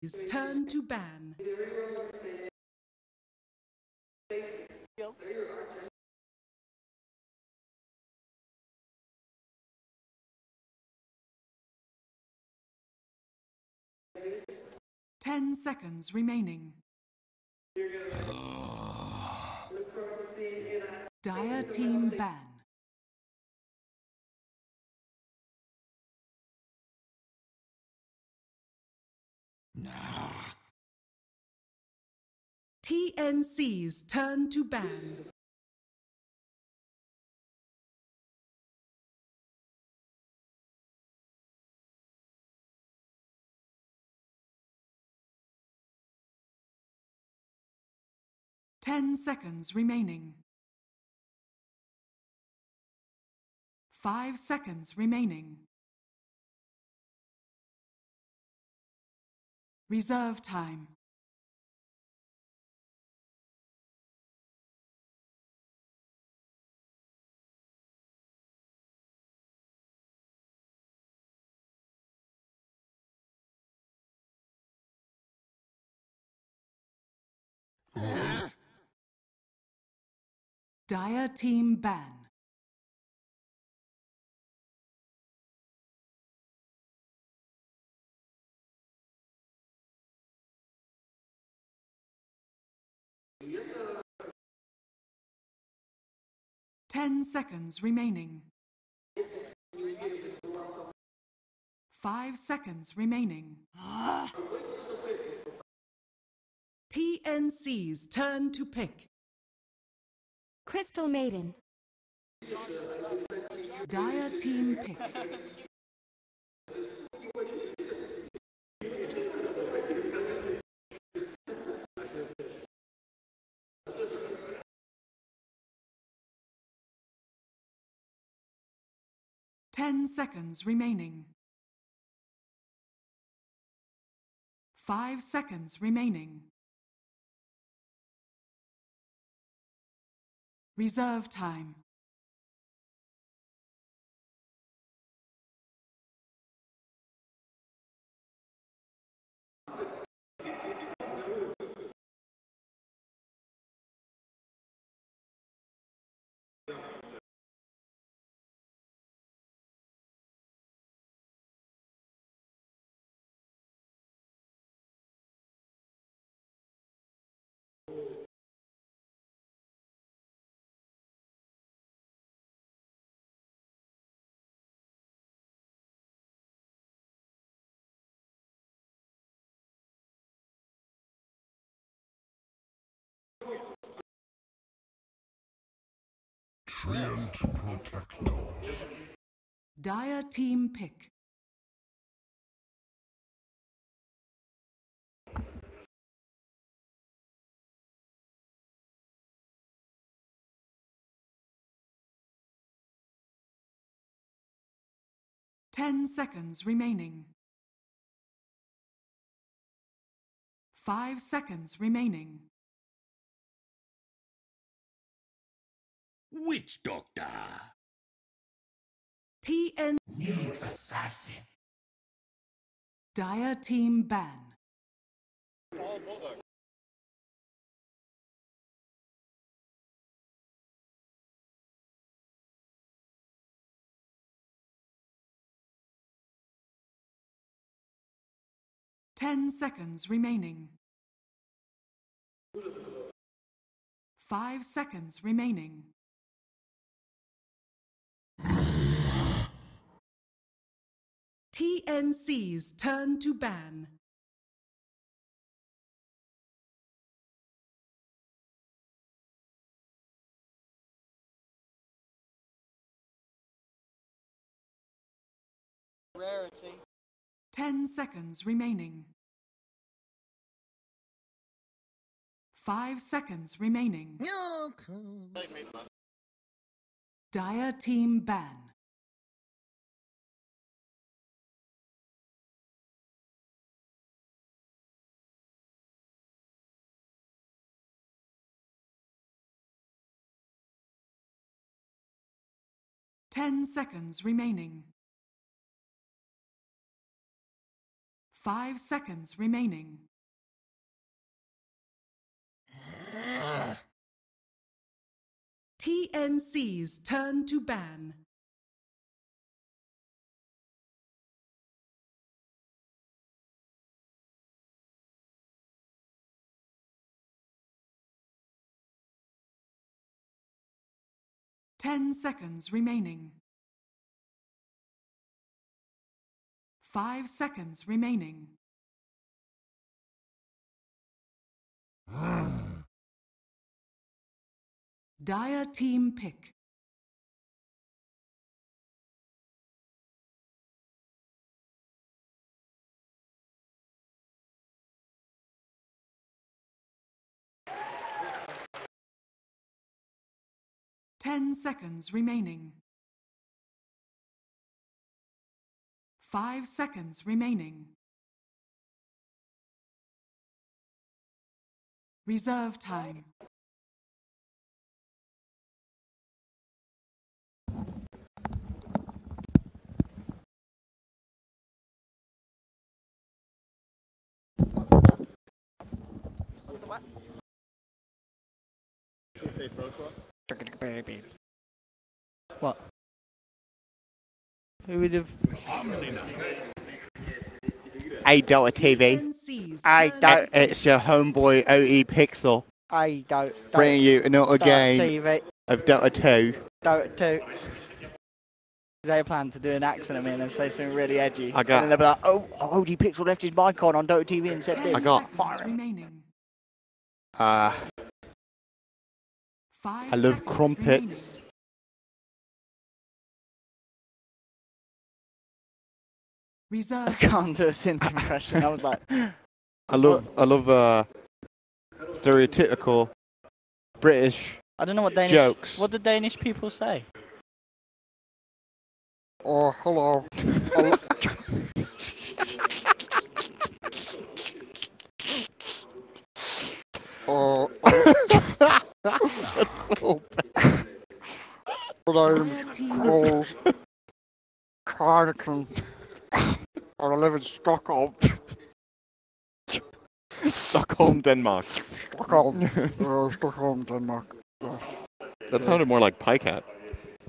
Is turn to ban. Ten seconds remaining. Dire team ban. TNC's turn to ban. Ten seconds remaining. 5 seconds remaining. Reserve time. Dire team ban. Ten seconds remaining. 5 seconds remaining. TNC's turn to pick. Crystal Maiden. Dire team pick. Ten seconds remaining. 5 seconds remaining. Reserve time. Treant Protector. Dire team pick. Ten seconds remaining. 5 seconds remaining. Witch Doctor. TN Needs assassin. Dire team ban. Ten seconds remaining. 5 seconds remaining. TNC's turn to ban. Rarity. 10 seconds remaining. 5 seconds remaining. Dire team ban. — 10 seconds remaining. 5 seconds remaining. TNC's turn to ban. Ten seconds remaining. 5 seconds remaining. Dire team pick. Ten seconds remaining. 5 seconds remaining. Reserve time. What? Who would have? Hey, Delta TV. TNC's I turn don't- to It's your homeboy OE Pixel I don't. bringing you another game TV. of Dota 2. Dota 2. Is that a plan to do an accent at me and then say something really edgy? I got- And then they'll be like, oh, OG Pixel left his mic on Dota TV and said 10 this. I got- seconds Fire him. remaining. 5 5 I love seconds crumpets. remaining. I Reserve can't do a synth impression. I was like, I love stereotypical British I don't know what Danish. jokes. What do Danish people say? Oh, hello. That's so bad. Dire team Carnican. I live in Stockholm. Stockholm, Denmark. Stockholm. Stockholm, Denmark. That sounded more like Pycat.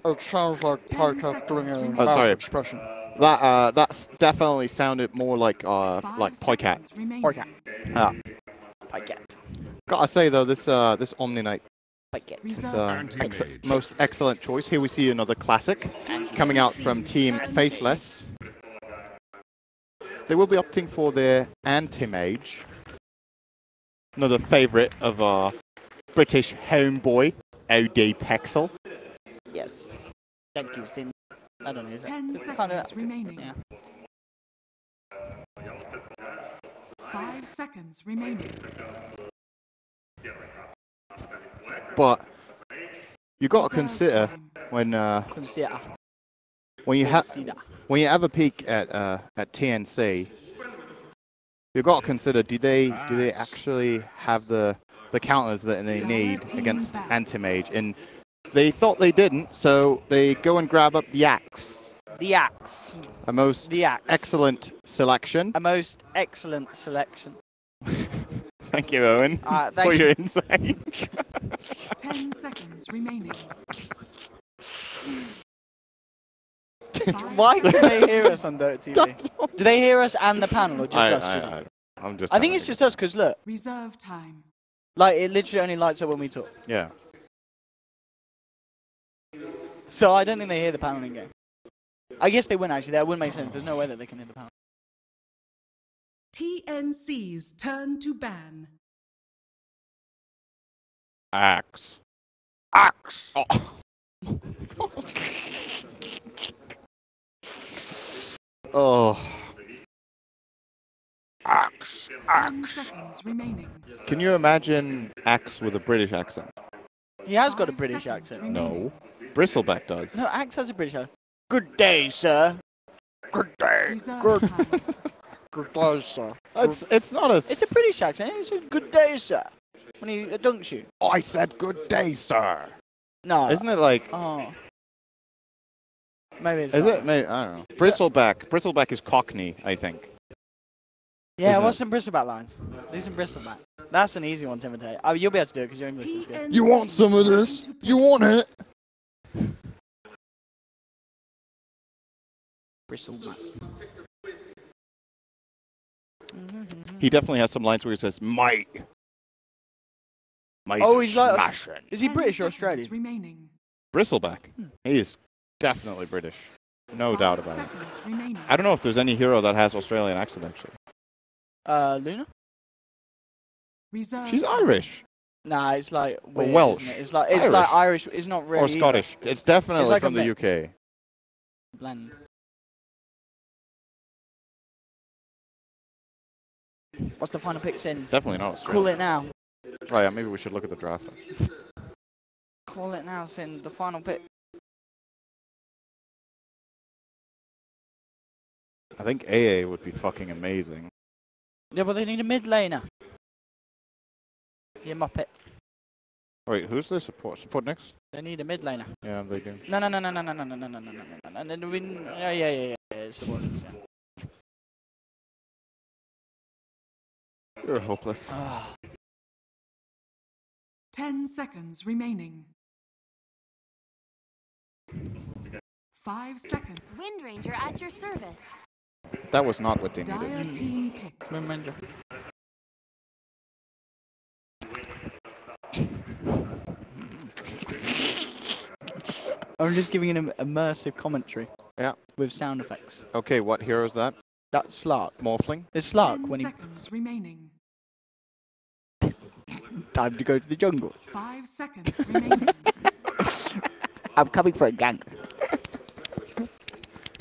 It sounds like 10 Pycat doing seconds a remaining. Oh, mouth sorry. expression. That's definitely sounded more like 5 Pycat. seconds remaining. Pycat. Yeah. Pycat. Gotta say though, this Omni Knight Pycat. is Reserve Anti-mage. most excellent choice. Here we see another classic coming out from Team Faceless. They will be opting for their Anti-Mage, another favourite of our British homeboy, OD Pixel. Yes. Thank you, Sin. I don't know. Is 10 that? seconds remaining. Yeah. 5 seconds remaining. But you got to Reserve consider time. Consider. when you have Consider. when you have a peek at TNC, you got to consider do they actually have the counters that they need against Anti-Mage, and they thought they didn't, so they go and grab up the Axe, The Axe. a most The Axe. excellent selection. A most excellent selection. Thank you, Owen, for Thanks. your insight. 10 seconds remaining. Why can they hear us on Dota TV? Do they hear us and the panel, or just us? I'm just. I think it's just us, because look, Reserve time. like, it literally only lights up when we talk. Yeah. So I don't think they hear the panel in game. I guess they wouldn't, actually. That wouldn't make sense. There's no way that they can hear the panel. TNC's turn to ban. Axe. Axe. Oh. Oh. Axe. 10 seconds remaining. Can you imagine Axe with a British accent? He has got a 5 British seconds accent. remaining. No. Bristleback does. No, Axe has a British accent. Good day, sir. Good day. Reserve time. Good day, sir. It's not a. It's a British accent. It's a good day, sir. When he dunks you. I said good day, sir. No. Isn't it like? Oh. Maybe it's Is not. it? Maybe, I don't know. Bristleback. Bristleback is Cockney, I think. Yeah, Isn't what's it? some bristleback lines? Do some bristleback. That's an easy one to imitate. Oh, you'll be able to do it because your English is good. TNC You want some of this? turn to You pick. want it? Bristleback. He definitely has some lines where he says, "Mate." Mate's Oh, he's like- smashing. Is he 10 British or seconds Australian? Remaining. Bristleback. He is definitely British. No doubt 5 about it. seconds remaining. I don't know if there's any hero that has Australian accent, actually. Luna? Reserve She's time. Irish. Nah, it's like weird, Welsh. isn't it? It's like Irish. It's not really Or Scottish. It's definitely It's like a from the mix. UK. Blend. What's the final pick, Sin? Definitely not Australian. Call it now. Oh yeah, maybe we should look at the draft. Call it now, Sin. The final pick. I think AA would be fucking amazing. Yeah, but they need a mid laner. You muppet. Wait, who's the support? Support next? They need a mid laner. Yeah, they do. No. Yeah. It's the ones, yeah. You're hopeless. 10 seconds remaining. 5 seconds. Wind Ranger at your service. That was not what they Dire needed. team pick. Remember. I'm just giving an immersive commentary. Yeah. With sound effects. Okay, what hero is that? That's Slark. Morphling? It's Slark 10 when he seconds remaining. time to go to the jungle. 5 seconds remaining. I'm coming for a gank.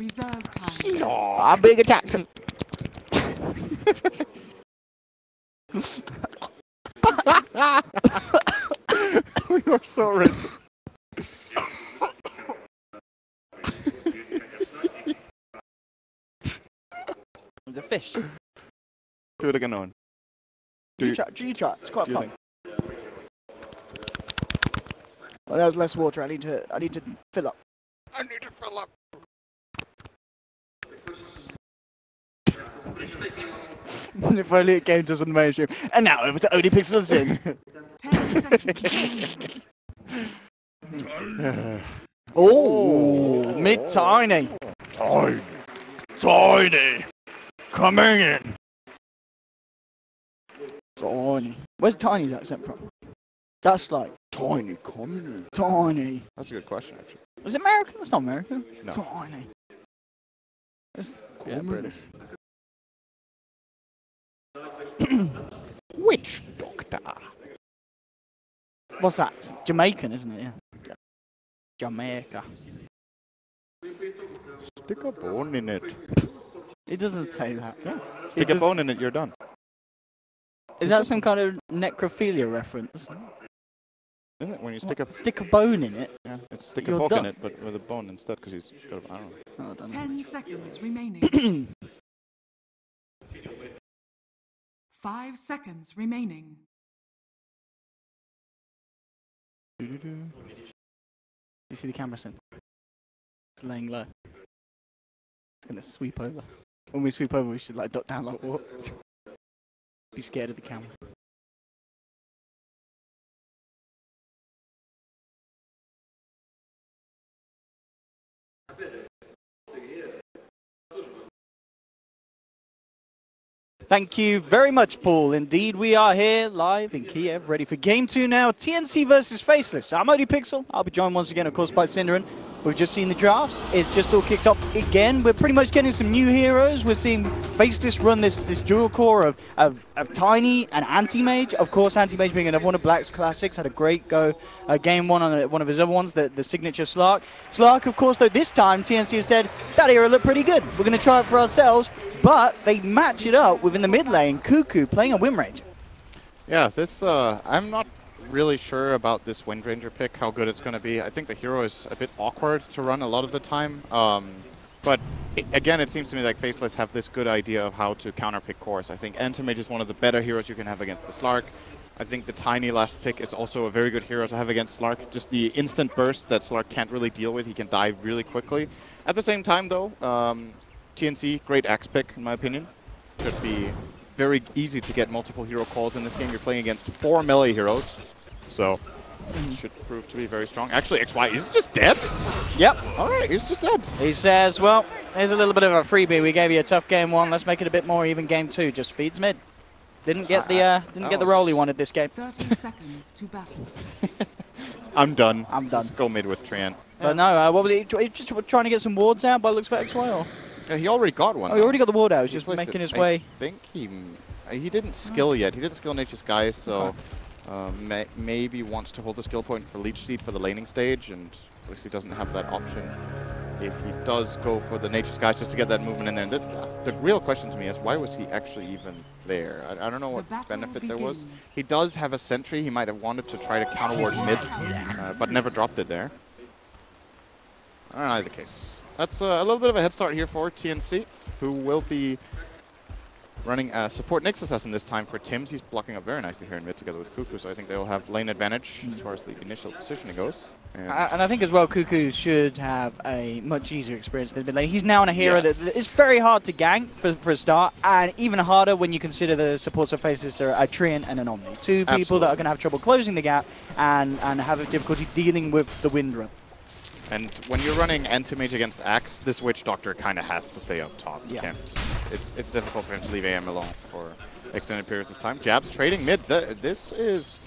Reserve time. I'm being attacked. We are so rich. The fish. Do it again, Owen. You try. It's quite do you fun. Well, there's less water. I need to fill up. I need to fill up. If only it came to us on the mainstream. And now over to Odie Pixels in. 10 seconds remaining. Oh, mid tiny. Tiny. Coming in. Tiny. Where's Tiny's accent from? That's like Tiny coming in. tiny. That's a good question, actually. Was it American? That's not American. No. Tiny. It's Yeah, British. Witch Doctor. What's that? It's Jamaican, isn't it? Yeah. Jamaica. Stick a bone in it. It doesn't say that. Yeah. Stick a does- bone in it, you're done. Is that some kind of necrophilia reference? Isn't it? When you stick a... Stick a bone in it. Yeah, it's stick a You're fork done. in it, but with a bone instead, because he's got a... I don't know. Oh, I don't know. 10 seconds remaining. 5 seconds remaining. You see the camera sync? It's laying low. It's gonna sweep over. When we sweep over, we should like duck down like what? Be scared of the camera. Thank you very much, Paul. Indeed, we are here live in Kiev, ready for Game 2 now. TNC versus Faceless. I'm Odie Pixel. I'll be joined once again, of course, by Cinderin. We've just seen the draft. It's just all kicked off again. We're pretty much getting some new heroes. We're seeing Faceless run this dual core of Tiny and Anti-Mage. Of course, Anti-Mage being another one of Black's classics. Had a great go game one on one of his other ones, the signature Slark. Slark, of course, though, this time TNC has said, that hero looked pretty good. We're going to try it for ourselves. But they match it up within the mid lane. Cuckoo playing a Wind Ranger. Yeah, this, I'm not really sure about this Wind Ranger pick, how good it's going to be. I think the hero is a bit awkward to run a lot of the time. But again, it seems to me like Faceless have this good idea of how to counter-pick cores. I think Anti-Mage is one of the better heroes you can have against the Slark. I think the Tiny last pick is also a very good hero to have against Slark. Just the instant burst that Slark can't really deal with. He can die really quickly. At the same time, though, TNC, great axe pick, in my opinion. Should be very easy to get multiple hero calls in this game. You're playing against 4 melee heroes, so it should prove to be very strong. Actually, XY is just dead? Yep. All right, he's just dead. He says, well, here's a little bit of a freebie. We gave you a tough game 1. Let's make it a bit more even game 2. Just feeds mid. Didn't get the role he wanted this game. 30 seconds to battle. I'm done. I'm done. Just go mid with Trian. But no, what was he? Just trying to get some wards out by the looks of XY, or? Yeah, he already got one. Oh, he already got the ward out. He's He just placed making it. his way. I think he didn't skill yet. He didn't skill Nature's Skies, so maybe wants to hold the skill point for Leech Seed for the laning stage, and obviously doesn't have that option. If he does go for the Nature's Skies just to get that movement in there, the real question to me is, why was he actually even there? I don't know what benefit there was. He does have a sentry. He might have wanted to try to counter ward mid, but never dropped it there. I don't know either case. That's a little bit of a head start here for TNC, who will be running support Nyx Assassin this time for Tims. He's blocking up very nicely here in mid together with Cuckoo, so I think they will have lane advantage as far as the initial positioning goes. And I think as well, Cuckoo should have a much easier experience than mid lane. He's now on a hero that is very hard to gank for a start, and even harder when you consider the supports of Faceless are a Trian and an Omni. Two people that are going to have trouble closing the gap and have difficulty dealing with the wind run. And when you're running anti-mage against Axe, this Witch Doctor kind of has to stay up top. Yeah. It's difficult for him to leave AM alone for extended periods of time. Jabs trading mid. This is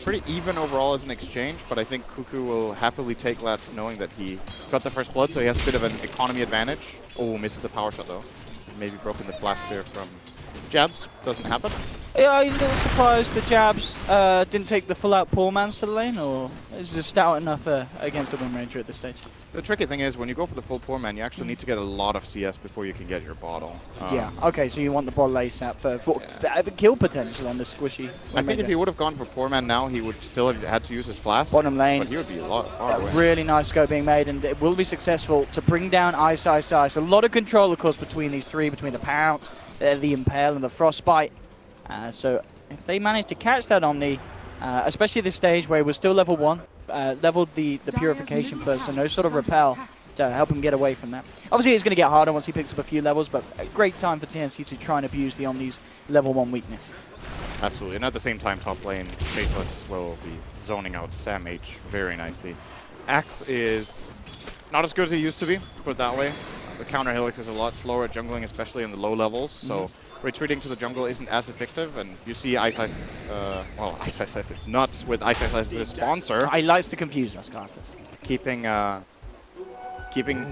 pretty even overall as an exchange, but I think Cuckoo will happily take that knowing that he got the first blood, so he has a bit of an economy advantage. Oh, misses the power shot though. Maybe broken the flash clear from Jabs. Doesn't happen. Yeah, are you a little surprised the Jabs didn't take the full-out poor man's to the lane, or is it stout enough against the Wind Ranger at this stage? The tricky thing is, when you go for the full poor man, you actually need to get a lot of CS before you can get your bottle. Yeah, okay, so you want the bottle ASAP for kill potential on the squishy I think if he would have gone for poor man now, he would still have had to use his flask. Bottom lane. But he would be a lot far away. Really nice scope being made, and it will be successful to bring down Ice. A lot of control, of course, between these three, between the Pounce, the Impale, and the Frostbite. So if they manage to catch that Omni, especially at this stage where he was still level 1, leveled the Purification first, so no sort of repel to help him get away from that. Obviously it's going to get harder once he picks up a few levels, but a great time for TNC to try and abuse the Omni's level 1 weakness. Absolutely, and at the same time, top lane, Faceless will be zoning out Sam H very nicely. Axe is not as good as he used to be, let's put it that way. The counter Helix is a lot slower at jungling, especially in the low levels, so retreating to the jungle isn't as effective, and you see Ice, well, Ice is nuts with Ice as the sponsor. He likes to confuse us casters. Keeping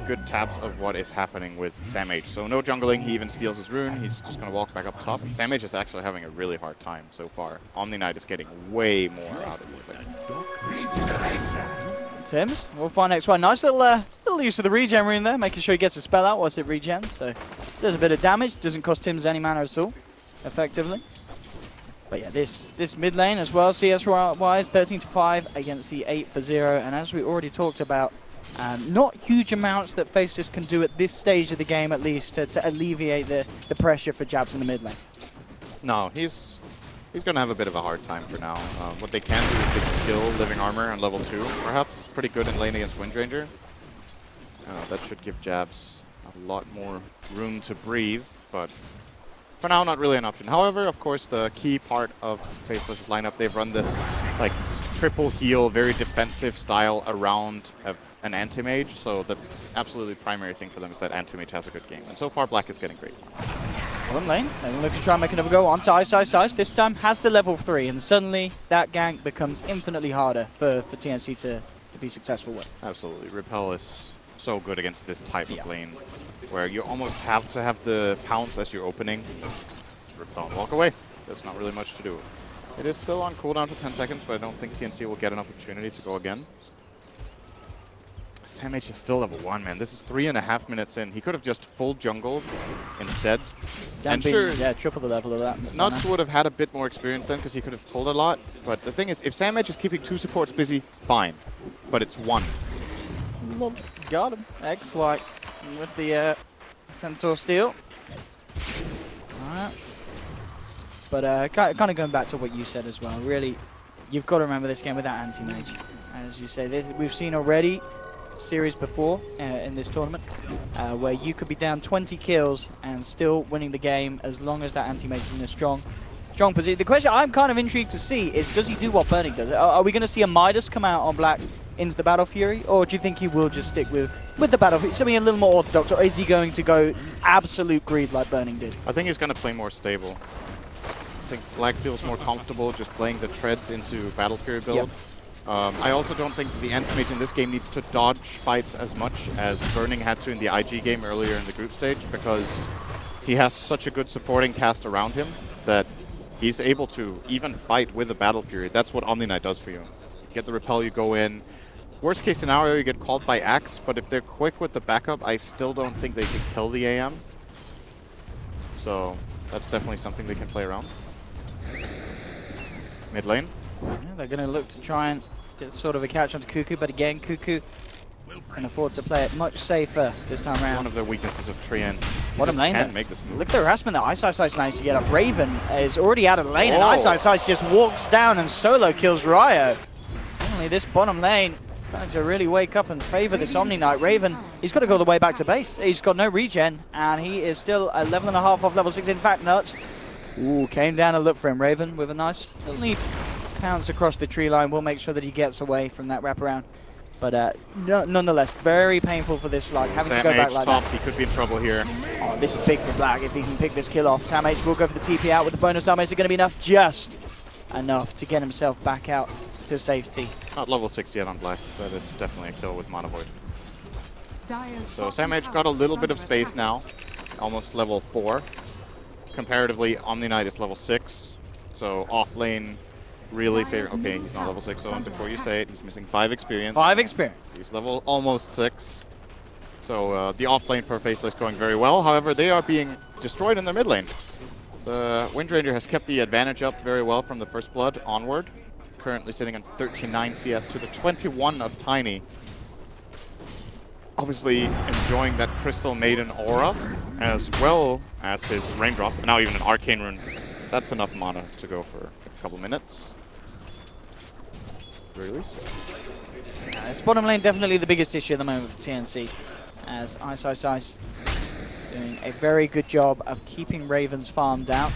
good tabs of what is happening with Sam H. So no jungling, he even steals his rune, he's just going to walk back up top. Sam H is actually having a really hard time so far. Omni Knight is getting way more out of this thing. Tims, we'll find XY. Nice little use of the regen rune there, making sure he gets a spell out once it regens. So does a bit of damage, doesn't cost Tims any mana at all, effectively. But yeah, this mid lane as well, CS-wise, 13-5 against the 8-0. And as we already talked about, not huge amounts that Faceless can do at this stage of the game, at least, to alleviate the pressure for Jabs in the mid lane. No, he's going to have a bit of a hard time for now. What they can do is they can skill Living Armor on level 2, perhaps. It's pretty good in lane against Wind Ranger. That should give Jabs a lot more room to breathe, but for now, not really an option. However, of course, the key part of Faceless' lineup, they've run this like triple heal, very defensive style around an anti-mage, so the absolutely primary thing for them is that anti-mage has a good game. And so far, Black is getting great. Bottom lane, they look to try and make another go onto Ice. This time has the level 3, and suddenly that gank becomes infinitely harder for TNC to be successful with. Absolutely. Repel is so good against this type of lane, where you almost have to have the Pounce as your opening. Just repel and walk away. There's not really much to do. It is still on cooldown for 10 seconds, but I don't think TNC will get an opportunity to go again. Sam H is still level 1, man. This is 3.5 minutes in. He could have just full jungled instead. And sure, yeah, triple the level of that. Nuts would have had a bit more experience then because he could have pulled a lot. But the thing is, if Sam H is keeping 2 supports busy, fine. But it's 1. Got him. XY with the Centaur Steel. Alright. But kind of going back to what you said as well, really, you've got to remember this game without anti-mage. As you say, we've seen already series before in this tournament, where you could be down 20 kills and still winning the game as long as that anti-mage is in a strong position. The question I'm kind of intrigued to see is, does he do what Burning does? Are we going to see a Midas come out on Black into the Battle Fury, or do you think he will just stick with the Battle Fury, something a little more orthodox, or is he going to go absolute greed like Burning did? I think he's going to play more stable. I think Black feels more comfortable just playing the treads into Battle Fury build. Yep. I also don't think that the anti-mage in this game needs to dodge fights as much as Burning had to in the IG game earlier in the group stage, because he has such a good supporting cast around him that he's able to even fight with the Battle Fury. That's what Omni Knight does for you. You get the repel, you go in. Worst case scenario, you get called by Axe, but if they're quick with the backup, I still don't think they can kill the AM. So that's definitely something they can play around. Mid lane. Yeah, they're going to look to try and get sort of a catch onto Cuckoo, but again, Cuckoo can afford to play it much safer this time around. One of the weaknesses of Treant. Bottom lane, can't make this move. Look at the harassment that Ice managed to get up. Raven is already out of the lane, and Oh. Ice just walks down and solo kills Ryo. Suddenly this bottom lane is going to really wake up and favor this Omni Knight. Raven, he's got to go all the way back to base. He's got no regen, and he is still a level and a half off level 6. In fact, Nuts came down to look for him. Raven with a nice little neat pounce across the tree line will make sure that he gets away from that wraparound. But nonetheless, very painful for this Slug, having to go back like top, that. he could be in trouble here. Oh, this is big for Black if he can pick this kill off. Tam H will go for the TP out with the bonus armor. Is it going to be enough? Just enough to get himself back out to safety. Not level 6 yet on Black. That is definitely a kill with Mana Void. Dire's So bottom Sam H tower got a little is bit of under space attack. now. Almost level 4. Comparatively, Omni Knight is level 6. So off lane really favor. Okay, he's not level 6, so before you say it, he's missing 5 experience. 5 experience. He's level almost 6. So the off lane for Faceless going very well. However, they are being destroyed in their mid lane. The Windranger has kept the advantage up very well from the first blood onward. Currently sitting on 39 CS to the 21 of Tiny. Obviously enjoying that Crystal Maiden aura, as well as his Raindrop, and now even an Arcane Rune. That's enough mana to go for a couple minutes. Very least. This bottom lane definitely the biggest issue at the moment for TNC, as Ice doing a very good job of keeping Raven's farm down.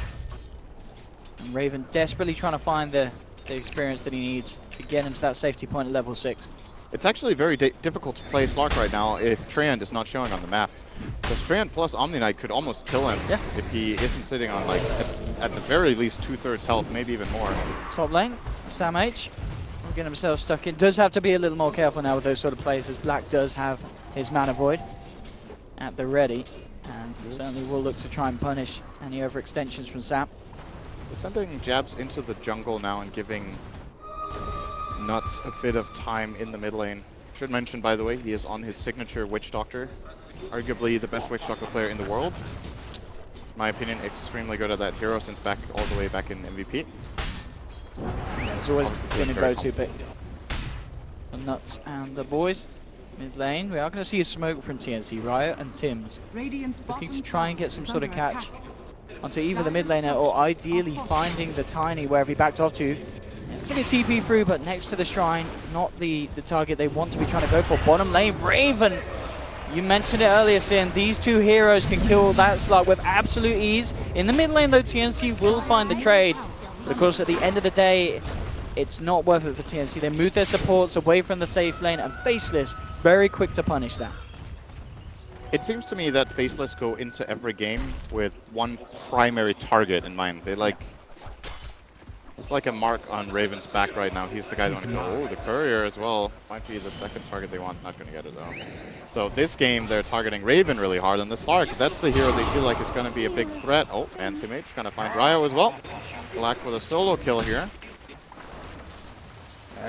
And Raven desperately trying to find the experience that he needs to get him to that safety point at level 6. It's actually very difficult to play Slark right now if Treant is not showing on the map. Because Treant plus Omni Knight could almost kill him if he isn't sitting on, like, at the very least 2/3 health, maybe even more. Top lane, Sam H will get himself stuck in. Does have to be a little more careful now with those sort of plays, as Black does have his Mana Void at the ready. And certainly will look to try and punish any overextensions from Sam. They're sending jabs into the jungle now and giving Nuts a bit of time in the mid lane. Should mention, by the way, he is on his signature Witch Doctor. Arguably the best Witch Doctor player in the world. In my opinion, extremely good at that hero since all the way back in MVP. Yeah, it's always been a go-to pick. The Nuts and the boys. Mid lane, we are going to see a smoke from TNC, Riot and Tim's. Radiant's Looking bottom to try and tower get some is sort of under catch attack. onto either the mid laner or ideally finding the Tiny wherever he backed off to. It's going to be TP through, but next to the shrine, not the target they want to be trying to go for. Bottom lane, Raven. You mentioned it earlier, Sin. These two heroes can kill that Slug with absolute ease. In the mid lane, though, TNC will find the trade. But of course, at the end of the day, it's not worth it for TNC. They move their supports away from the safe lane, and Faceless very quick to punish that. It seems to me that Faceless go into every game with one primary target in mind. They like... It's like a mark on Raven's back right now. He's the guy they want to go. Oh, the Courier as well. Might be the second target they want. Not going to get it though. So this game, they're targeting Raven really hard, and the Slark, that's the hero they feel like is going to be a big threat. Oh, Anti-Mage going to find Ryo as well. Black with a solo kill here.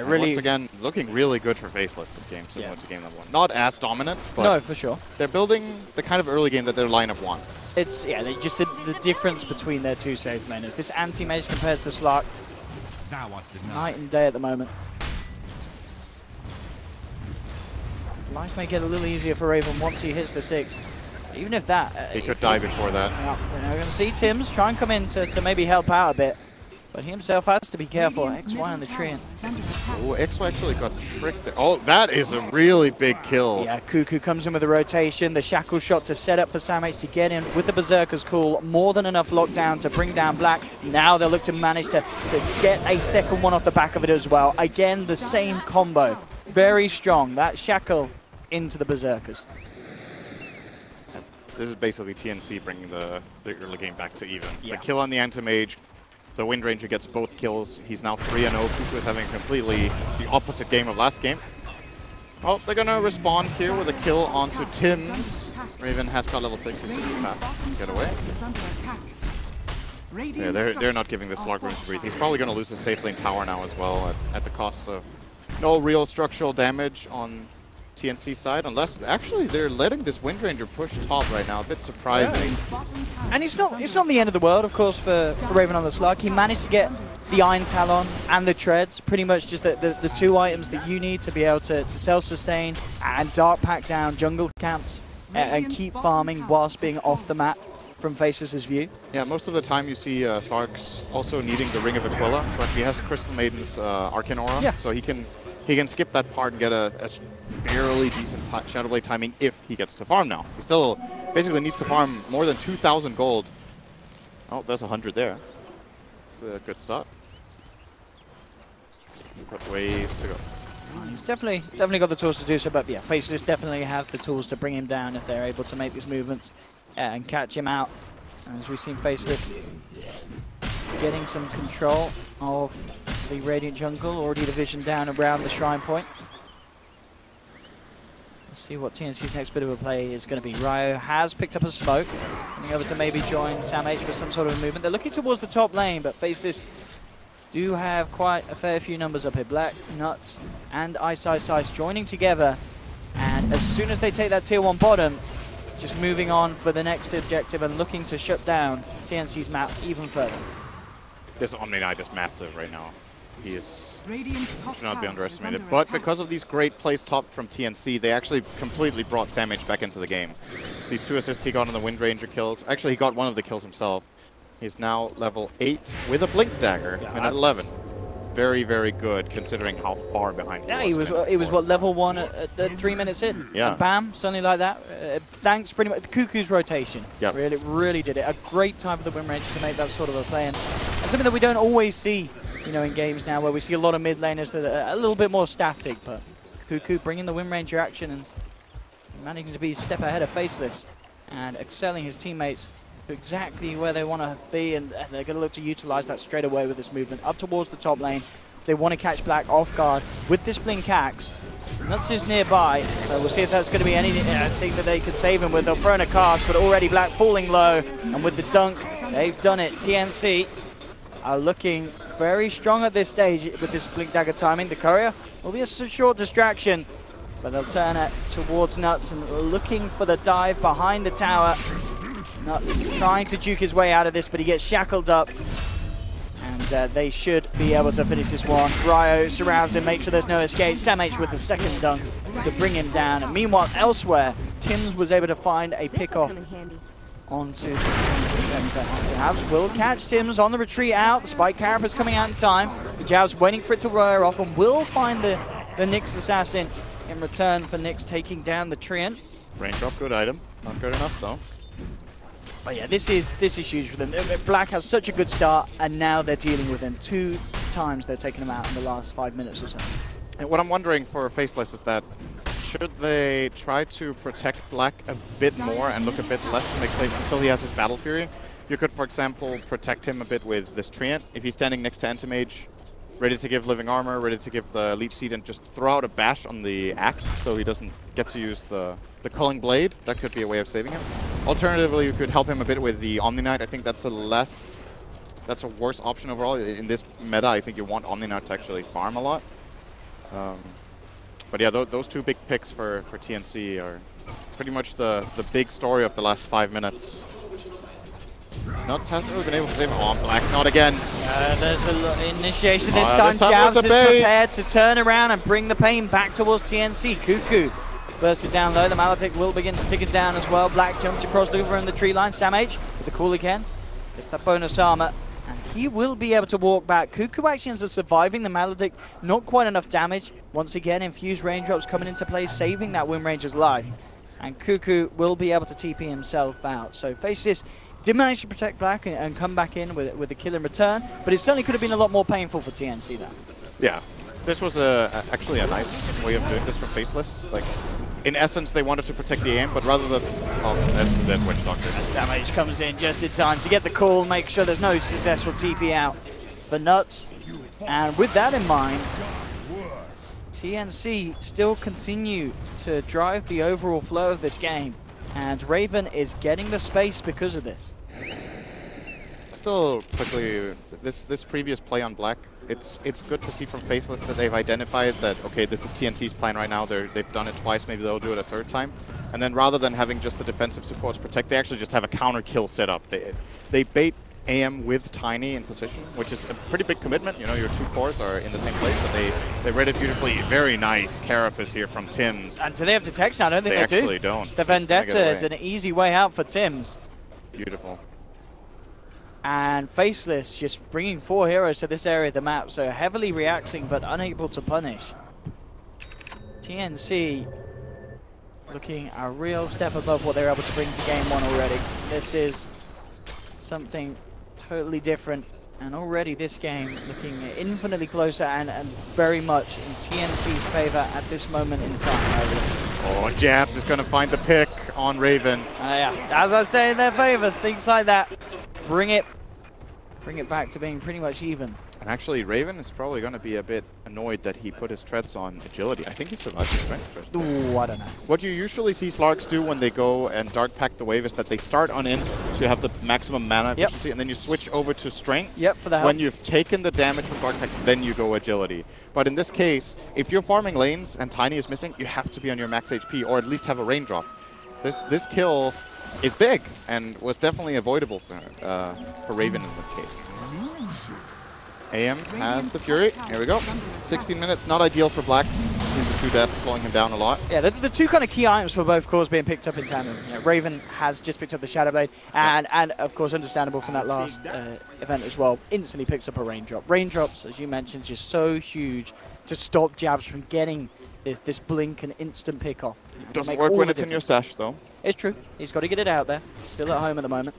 Really, once again, looking really good for Faceless this game, similar to game number 1. Not as dominant, but no, for sure. they're building the kind of early game that their lineup wants. It's, yeah, just the difference between their two safe laners. This Anti-Mage compared to the Slark, night and day at the moment. Life may get a little easier for Raven once he hits the 6. Even if that... He could die before that. Yeah, we're going to see Tim's try and come in to maybe help out a bit. But he himself has to be careful. XY on the tree. Oh, XY actually got tricked there. Oh, that is a really big kill. Yeah, Cuckoo comes in with a rotation. The shackle shot to set up for Sam-H to get in with the Berserker's Call. More than enough lockdown to bring down Black. Now they'll look to manage to get a second one off the back of it as well. Again, the same combo. Very strong. That shackle into the Berserkers. This is basically TNC bringing the early game back to even. Yeah. The kill on the Anti-Mage. The Wind Ranger gets both kills. He's now 3-0. Cuckoo is having completely the opposite game of last game. Oh, they're going to respond here with a kill onto Tims. Raven has got level 6. He's too fast. Get away. Yeah, they're not giving this Slug room to breathe. He's probably going to lose his safe lane tower now as well at the cost of no real structural damage on TNC side, unless actually they're letting this Wind Ranger push top right now. A bit surprising. Yeah. And it's not the end of the world, of course, for Raven on the Slug. He managed to get the Iron Talon and the Treads, pretty much just the two items that you need to be able to self-sustain and dark pack down jungle camps and keep farming whilst being off the map from Faceless's view. Yeah, most of the time you see Sark's also needing the Ring of Aquila, but he has Crystal Maiden's Arcane Aura, so he can skip that part and get a barely decent Shadowblade timing if he gets to farm now. He still basically needs to farm more than 2,000 gold. Oh, there's 100 there. It's a good start. Got ways to go. He's definitely got the tools to do so, but yeah, Faceless definitely have the tools to bring him down if they're able to make these movements and catch him out. As we've seen Faceless getting some control of the Radiant jungle, already the vision down around the Shrine Point. We'll see what TNC's next bit of a play is going to be. Ryo has picked up a smoke, coming over to maybe join Sam-H for some sort of movement. They're looking towards the top lane, but Faceless do have quite a fair few numbers up here. Black, Nuts, and Ice joining together, and as soon as they take that tier 1 bottom, just moving on for the next objective and looking to shut down TNC's map even further. This Omni Knight is massive right now. He is should not be underestimated. But because of these great plays top from TNC, they actually completely brought Sam-H back into the game. These 2 assists he got on the Wind Ranger kills. Actually, he got one of the kills himself. He's now level 8 with a Blink Dagger and at 11. Very, very good considering how far behind he was. Yeah, he was what, level 1 at 3 minutes in? Yeah. And bam, something like that. Thanks pretty much, the Cuckoo's rotation. Yep. Really did it. A great time for the Wind Ranger to make that sort of a play. And something that we don't always see, you know, in games now, where we see a lot of mid laners that are a little bit more static, but Cuckoo bringing the Wind Ranger action and managing to be a step ahead of Faceless and excelling his teammates to exactly where they want to be, and they're going to look to utilize that straight away with this movement up towards the top lane. They want to catch Black off guard with this Blink Axe. Nuts is nearby, so we'll see if that's going to be anything that they could save him with. They'll throw in a cast, but already Black falling low, and with the dunk, they've done it. TNC are looking very strong at this stage with this Blink Dagger timing. The courier will be a short distraction, but they'll turn it towards Nuts and looking for the dive behind the tower. Nuts trying to juke his way out of this, but he gets shackled up. And they should be able to finish this one. Ryo surrounds him, makes sure there's no escape. Sam-H with the second dunk to bring him down. And meanwhile, elsewhere, Tims was able to find a pick-off onto the Javs will catch Tims on the retreat out. The Spike Carapace coming out in time. The Javs waiting for it to wear off and will find the Nyx Assassin in return for Nyx taking down the Treant. Raindrop, good item. Not good enough though. But yeah, this is huge for them. Black has such a good start, and now they're dealing with him. 2 times they've taken him out in the last 5 minutes or so. And what I'm wondering for Faceless is that should they try to protect Black a bit more and look a bit less to make plays until he has his Battle Fury? You could, for example, protect him a bit with this Treant. If he's standing next to Anti-Mage, ready to give Living Armor, ready to give the Leech Seed, and just throw out a bash on the Axe so he doesn't get to use the Culling Blade. That could be a way of saving him. Alternatively, you could help him a bit with the Omni Knight. I think that's a worse option overall. In this meta, I think you want Omni Knight to actually farm a lot. But yeah, those 2 big picks for TNC are pretty much the big story of the last 5 minutes. Nuts hasn't really been able to save him. Oh, Black, not again. There's an initiation this time. Javs is prepared to turn around and bring the pain back towards TNC. Cuckoo bursted down low. The Maledict will begin to tick it down as well. Black jumps across over in the tree line. Sam-H with the call again. Gets that bonus armor and he will be able to walk back. Cuckoo actually ends up surviving the Maledict. Not quite enough damage. Once again, infused raindrops coming into play, saving that Wind Ranger's life. And Cuckoo will be able to TP himself out. So Faceless did manage to protect Black and come back in with a kill in return, but it certainly could have been a lot more painful for TNC there. Yeah, this was actually a nice way of doing this for Faceless. Like, in essence, they wanted to protect the aim, but rather than... Oh, that's the dead Witch Doctor. Savage comes in just in time to get the call, make sure there's no successful TP out for Nuts. And with that in mind, TNC still continue to drive the overall flow of this game. And Raven is getting the space because of this. Still, quickly, this previous play on Black, it's good to see from Faceless that they've identified that, okay, this is TNC's plan right now. They've done it twice, maybe they'll do it a third time. And then rather than having just the defensive supports protect, they actually just have a counter kill set up. They bait AM with Tiny in position, which is a pretty big commitment. You know, your two cores are in the same place, but they read it beautifully. Very nice carapace here from Tims. And do they have detection? I don't think they do. They actually don't. The Vendetta is an easy way out for Tims. Beautiful. And Faceless just bringing 4 heroes to this area of the map, so heavily reacting but unable to punish. TNC looking a real step above what they're able to bring to game 1 already. This is something totally different, and already this game looking infinitely closer and very much in TNC's favor at this moment in time. Oh, Jabs is going to find the pick on Raven. Yeah, as I say, in their favors, things like that. Bring it back to being pretty much even. And actually, Raven is probably going to be a bit annoyed that he put his treads on agility. I think he survived his strength first. Ooh, I don't know. What you usually see Slarks do when they go and dark pack the wave is that they start on int, so you have the maximum mana efficiency, and then you switch over to strength. Yep, for the health. When you've taken the damage from dark pack, then you go agility. But in this case, if you're farming lanes and Tiny is missing, you have to be on your max HP, or at least have a raindrop. This kill is big, and was definitely avoidable for Raven in this case. AM has the Fury. Here we go. 16 minutes, not ideal for Black. The 2 deaths slowing him down a lot. Yeah, the 2 kind of key items for both cores being picked up in tandem. You know, Raven has just picked up the Shadow Blade, and of course, understandable from that last event as well, instantly picks up a Raindrop. Raindrops, as you mentioned, just so huge to stop Jabs from getting this blink and instant pick off. Doesn't work when it's in your stash, though. It's true. He's got to get it out there. Still at home at the moment.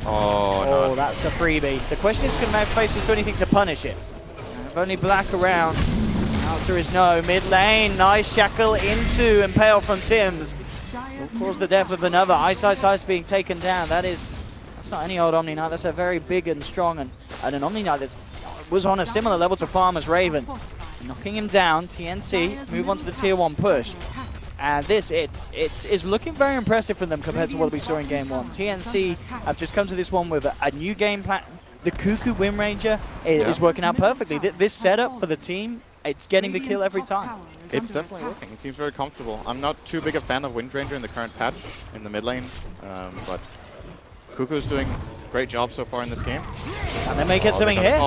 Oh, no. That's a freebie. The question is, can Faceless do anything to punish it? If only Black around. The answer is no. Mid lane, nice shackle into Impale from Tims. Will cause the death of another. Ice being taken down. That's not any old Omni Knight. That's a very big and strong and an Omni Knight that was on a similar level to Farm as Raven. Knocking him down. TNC move on to the tier 1 push. And this, it's looking very impressive for them compared to what we saw in game 1. TNC have just come to this one with a new game plan. The Cuckoo Wind Ranger is working out perfectly. This setup for the team, it's getting the kill every time. It's definitely working. It seems very comfortable. I'm not too big a fan of Wind Ranger in the current patch in the mid lane, but Cuckoo's doing a great job so far in this game. And they may get something here.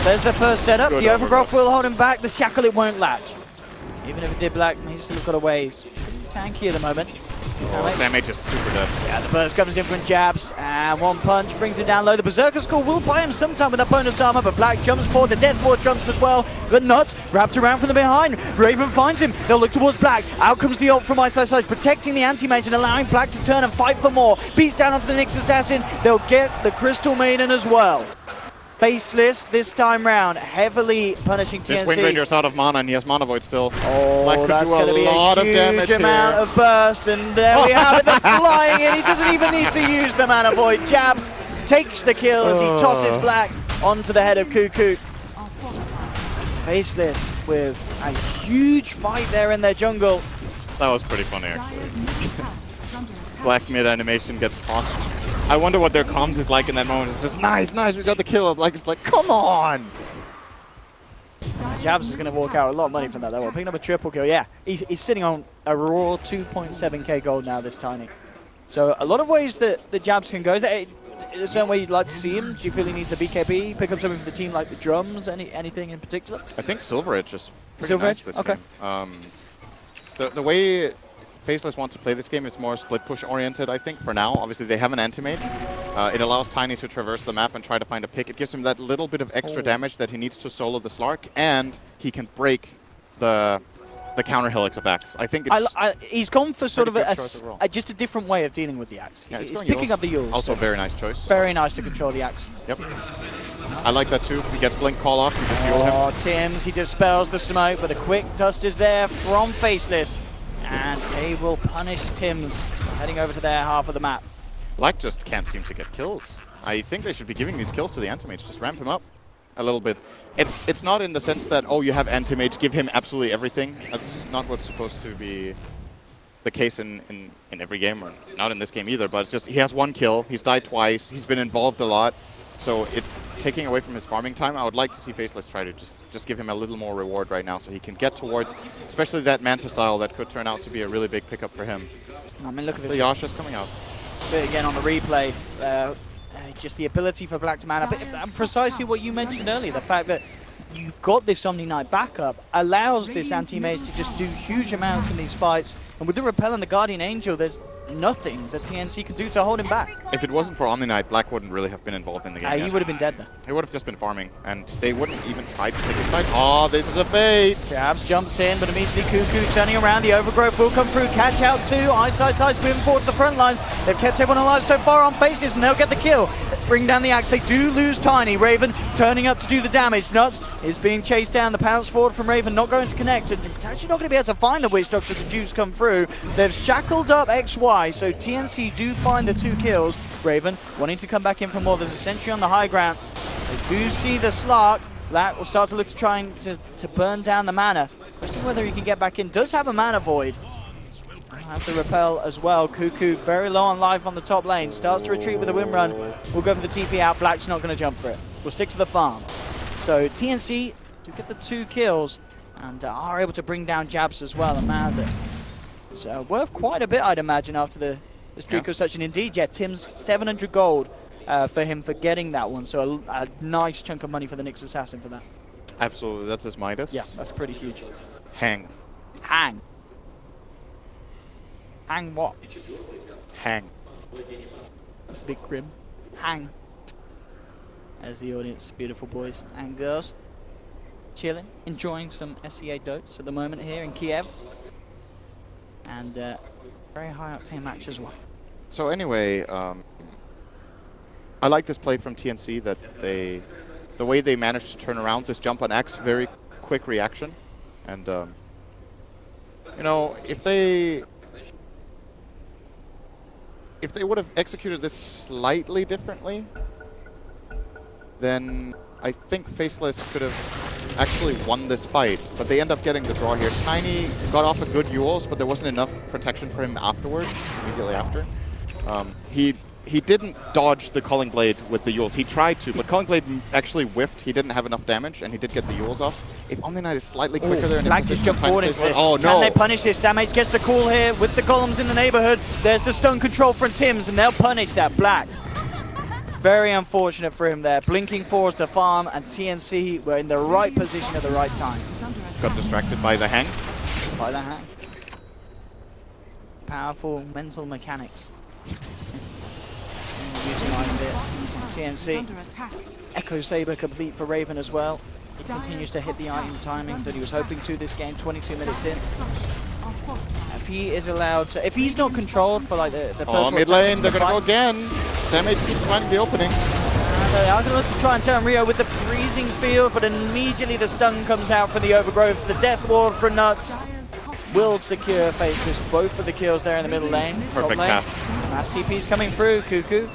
There's the first setup. The Overgrowth will hold him back. The Shackle, it won't latch. Even if it did Black, he's still got a ways. Tanky at the moment. Damage is super dead. Yeah, the burst comes in from Jabs, and 1 punch brings him down low. The Berserker's Call will buy him some time with that bonus armor, but Black jumps forward. The Death Ward jumps as well. The Nuts wrapped around from the behind. Raven finds him. They'll look towards Black. Out comes the ult from Ice, protecting the anti-mage and allowing Black to turn and fight for more. Beats down onto the Nyx Assassin. They'll get the Crystal Maiden as well. Faceless this time round, heavily punishing TNC. This Wind Ranger's out of mana, and he has Mana Void still. Oh, Black that's going to be a huge amount of burst, and there we have it, the flying in. He doesn't even need to use the Mana Void. Jabs takes the kill as he tosses Black onto the head of Cuckoo. Faceless with a huge fight there in their jungle. That was pretty funny, actually. Black mid animation gets tossed. I wonder what their comms is like in that moment. It's just, nice, we got the kill. Like, it's like, come on! Jabs is going to walk out a lot of money from that level. Picking up a triple kill, yeah. He's sitting on a raw 2.7k gold now, this Tiny. So a lot of ways that the Jabs can go. Is there a certain way you'd like to see him? Do you feel he needs a BKB? Pick up something for the team like the drums? Anything in particular? I think Silver Edge is pretty nice this game. The way Faceless wants to play this game is more split push oriented, I think, for now. Obviously, they have an anti-mage, It allows Tiny to traverse the map and try to find a pick. It gives him that little bit of extra damage that he needs to solo the Slark, and he can break the counter helix of Axe. I think it's he's gone for sort of just a different way of dealing with the Axe. Yeah, he's picking up the Yules. Also a very nice choice. Very nice to control the Axe. Yep. I like that too. He gets Blink Call off, you just Yule him. Oh, Tims, he dispels the smoke, but a quick dust is there from Faceless. And they will punish Tims heading over to their half of the map. Black just can't seem to get kills. I think they should be giving these kills to the Anti-Mage. Just ramp him up a little bit. It's not in the sense that, oh, you have Anti-Mage, give him absolutely everything. That's not what's supposed to be the case in every game, or not in this game either, but it's just he has one kill, he's died twice, he's been involved a lot, so it's taking away from his farming time. I would like to see Faceless try to just give him a little more reward right now so he can get toward, especially that Manta style that could turn out to be a really big pickup for him. I mean, look at this. The Yasha's coming out. But again, on the replay, just the ability for Black to man up, and precisely what you mentioned earlier, the fact that you've got this Omni Knight backup allows this Anti-Mage to just do huge amounts in these fights, and with the Repel and the Guardian Angel, there's nothing that TNC can do to hold him back. If it wasn't for Omni Knight, Black wouldn't really have been involved in the game. He would have been dead then. He would have just been farming, and they wouldn't even try to take his fight. Oh, this is a bait! Jabs jumps in, but immediately Cuckoo turning around. The Overgrowth will come through. Catch out too. Ice moving forward to the front lines. They've kept everyone alive so far on Faces, and they'll get the kill. Bring down the Axe. They do lose Tiny. Raven turning up to do the damage. Nuts is being chased down. The pounce forward from Raven not going to connect. And it's actually not going to be able to find the Witch Doctor if the Juice come through. They've shackled up XY, so TNC do find the 2 kills. Raven wanting to come back in for more. There's a sentry on the high ground. They do see the Slark. Black will start to look to trying to burn down the mana. Question whether he can get back in. Does have a mana void. Have to repel as well. Cuckoo very low on life on the top lane. Starts to retreat with a win run. We'll go for the TP out. Black's not going to jump for it. We'll stick to the farm. So TNC do get the 2 kills and are able to bring down Jabs as well. A man that is worth quite a bit, I'd imagine, after the streak of such. And indeed, yeah, Tim's 700 gold for him for getting that one. So a nice chunk of money for the Nyx Assassin for that. Absolutely. That's his Midas. Yeah, that's pretty huge. Hang. Hang. Hang what? Hang. That's a bit grim. Hang. As the audience, beautiful boys and girls, chilling, enjoying some SEA dotes at the moment here in Kiev. And very high octane match as well. So anyway, I like this play from TNC that the way they managed to turn around this jump on X, very quick reaction. And, you know, if they would have executed this slightly differently, then I think Faceless could have actually won this fight. But they end up getting the draw here. Tiny got off a good Yules, but there wasn't enough protection for him afterwards, immediately after. He didn't dodge the Calling Blade with the Yules. He tried to, but Calling Blade actually whiffed. He didn't have enough damage, and he did get the Yules off. If Omni Knight is slightly quicker there, Black just jumped forward into this. Oh no! Can they punish this? Samage gets the call here with the golems in the neighborhood. There's the stun control from Tims, and they'll punish that. Black. Very unfortunate for him there. Blinking forwards to farm, and TNC were in the right position at the right time. Got distracted by the hang. By the hang. Powerful mental mechanics. Utilised it. TNC. Echo Saber complete for Raven as well. He continues to hit the item timings that he was hoping to this game, 22 minutes in. If he is allowed to, if he's not controlled for like the first mid lane, they're going to go again. Samage keeps finding the openings. They are going to look to try and turn Rio with the freezing field, but immediately the stun comes out for the Overgrowth. The Death Ward for Nuts will secure Faceless both of the kills there in the middle lane. Perfect pass. Mass TP's coming through. Cuckoo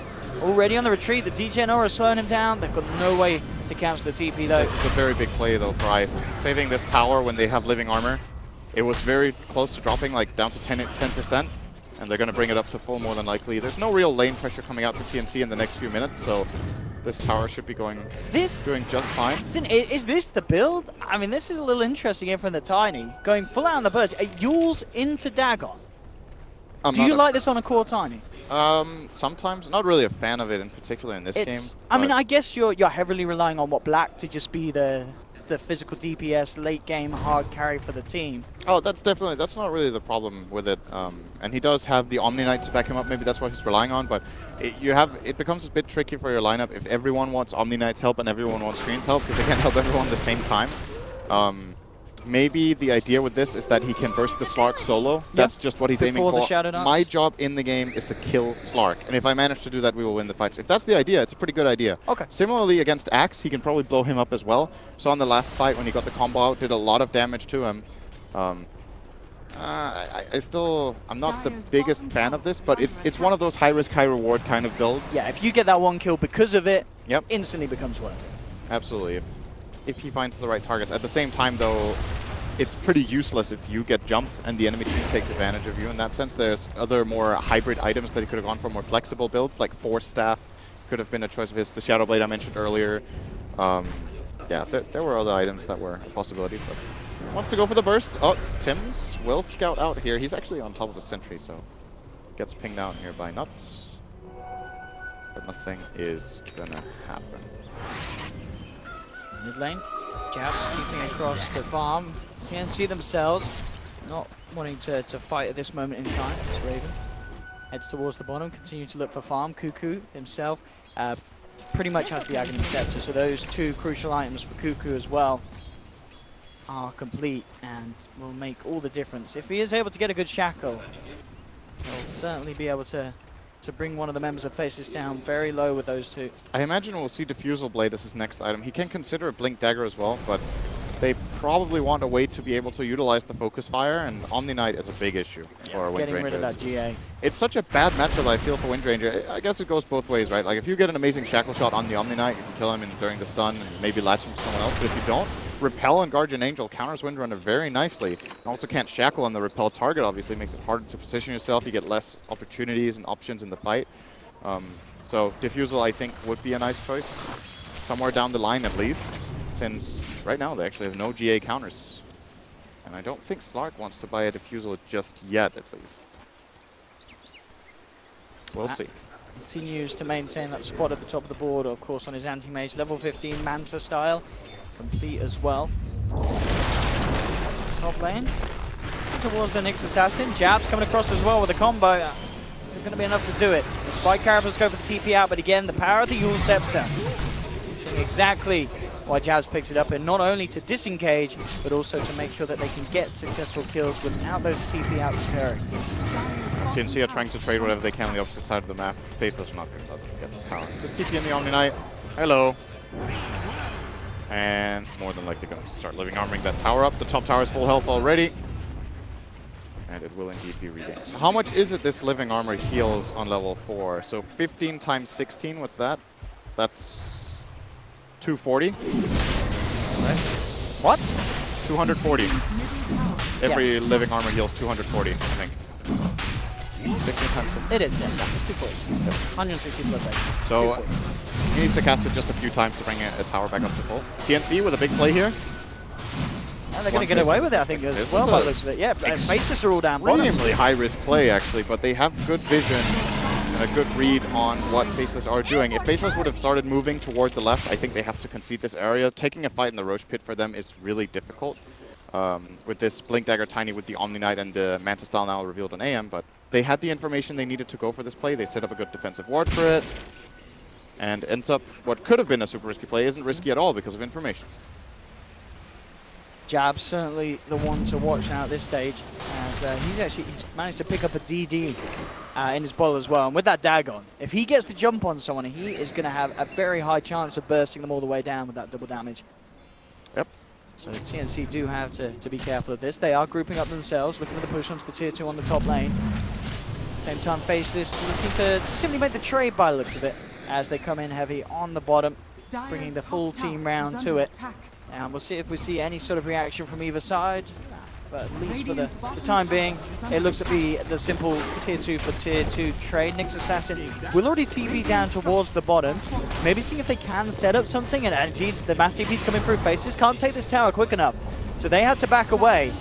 already on the retreat. The DJ Aura slowing him down. They've got no way to cancel the TP though. This is a very big play though for Ice. Saving this tower when they have living armor. It was very close to dropping like down to 10%, and they're going to bring it up to full more than likely. There's no real lane pressure coming out for TNC in the next few minutes, so this tower should be doing just fine. Is this the build? I mean, this is a little interesting here from the Tiny. Going full out on the Burst. Yules into Dagon. Do you like this on a core Tiny? Sometimes. Not really a fan of it, in particular in this game. I mean, I guess you're heavily relying on what Black to just be the the physical DPS late game hard carry for the team. Oh, that's not really the problem with it. And he does have the Omni Knight to back him up. Maybe that's what he's relying on. But it becomes a bit tricky for your lineup if everyone wants Omni Knight's help and everyone wants Screen's help, because they can't help everyone at the same time. Maybe the idea with this is that he can burst the Slark solo. That's just what he's aiming for. The Shadow Dance. My job in the game is to kill Slark, and if I manage to do that, we will win the fights. If that's the idea, it's a pretty good idea. Okay. Similarly, against Axe, he can probably blow him up as well. So on the last fight, when he got the combo out, did a lot of damage to him. I'm not the biggest fan of this, but it's one of those high risk, high reward kind of builds. Yeah, if you get that one kill because of it, yep, instantly becomes worth it. Absolutely. If he finds the right targets. At the same time, though, it's pretty useless if you get jumped and the enemy team takes advantage of you. In that sense, there's other more hybrid items that he could have gone for, more flexible builds, like Force Staff could have been a choice of his. The Shadow Blade I mentioned earlier. Yeah, there were other items that were a possibility, but wants to go for the burst. Oh, Tims will scout out here. He's actually on top of the sentry, so gets pinged out here by Nuts. But nothing is gonna happen. Mid lane, Jabs keeping across to farm. TNC themselves not wanting to fight at this moment in time. It's Raven heads towards the bottom, continue to look for farm. Cuckoo himself pretty much has the Agony Scepter, so those two crucial items for Cuckoo as well are complete and will make all the difference. If he is able to get a good shackle, he'll certainly be able to bring one of the members of Faceless down very low with those two. I imagine we'll see Diffusal Blade as his next item. He can consider a Blink Dagger as well, but they probably want a way to be able to utilize the Focus Fire, and Omni Knight is a big issue for Wind Ranger. Getting rid of that GA. It's such a bad matchup, I feel, for Wind Ranger. I guess it goes both ways, right? Like, if you get an amazing Shackle Shot on the Omni Knight, you can kill him during the stun and maybe latch him to someone else, but if you don't, Repel and Guardian Angel counters Windrunner very nicely. You also can't shackle on the Repel target, obviously. Makes it harder to position yourself. You get less opportunities and options in the fight. So Diffusal, I think, would be a nice choice. Somewhere down the line, at least. Since right now they actually have no GA counters. And I don't think Slark wants to buy a Diffusal just yet, at least. We'll see. Continues to maintain that spot at the top of the board, of course, on his anti-mage. Level 15 Manta style. Complete as well. Top lane. Towards the Nyx Assassin. Jabs coming across as well with a combo. Is it going to be enough to do it? The Spike Carapace go for the TP out, but again, the power of the Yule Scepter. Seeing exactly why Jabs picks it up, and not only to disengage, but also to make sure that they can get successful kills without those TP outs occurring. TNC are trying to trade whatever they can on the opposite side of the map. Faceless are not going to let them get this tower. Just TP in the Omni Knight. Hello. And more than likely going to start living armoring that tower up. The top tower is full health already. And it will indeed be regained. So how much is it this living armor heals on level 4? So 15 times 16, what's that? That's 240. Right? What? 240. Every living armor heals 240, I think. 16 times 6. It is, yeah. 240. 160 blood rate. So he needs to cast it just a few times to bring a tower back up to full. TNC with a big play here. And they're going to get away with it, I think, as well, by the looks of it. Yeah, Faceless are all down bottom. Extremely high-risk play, actually, but they have good vision and a good read on what Faceless are doing. If Faceless would have started moving toward the left, I think they have to concede this area. Taking a fight in the Roche Pit for them is really difficult. With this Blink Dagger Tiny with the Omni Knight and the Manta Style now revealed on AM, but they had the information they needed to go for this play. They set up a good defensive ward for it, and ends up what could have been a super risky play isn't risky at all because of information. Jab's certainly the one to watch now at this stage, as he's managed to pick up a DD in his bottle as well. And with that Dagon, if he gets the jump on someone, he is going to have a very high chance of bursting them all the way down with that double damage. Yep. So TNC do have to be careful of this. They are grouping up themselves, looking for the push onto the tier 2 on the top lane. Same time, Faceless looking to simply make the trade by the looks of it, as they come in heavy on the bottom, bringing the full team round to it. And we'll see if we see any sort of reaction from either side. But at least for the time being, it looks to be the simple tier 2 for tier 2 trade. Nyx Assassin will already TP down towards the bottom. Maybe seeing if they can set up something. And indeed, the mass TP's coming through. Faces can't take this tower quick enough. So they have to back away.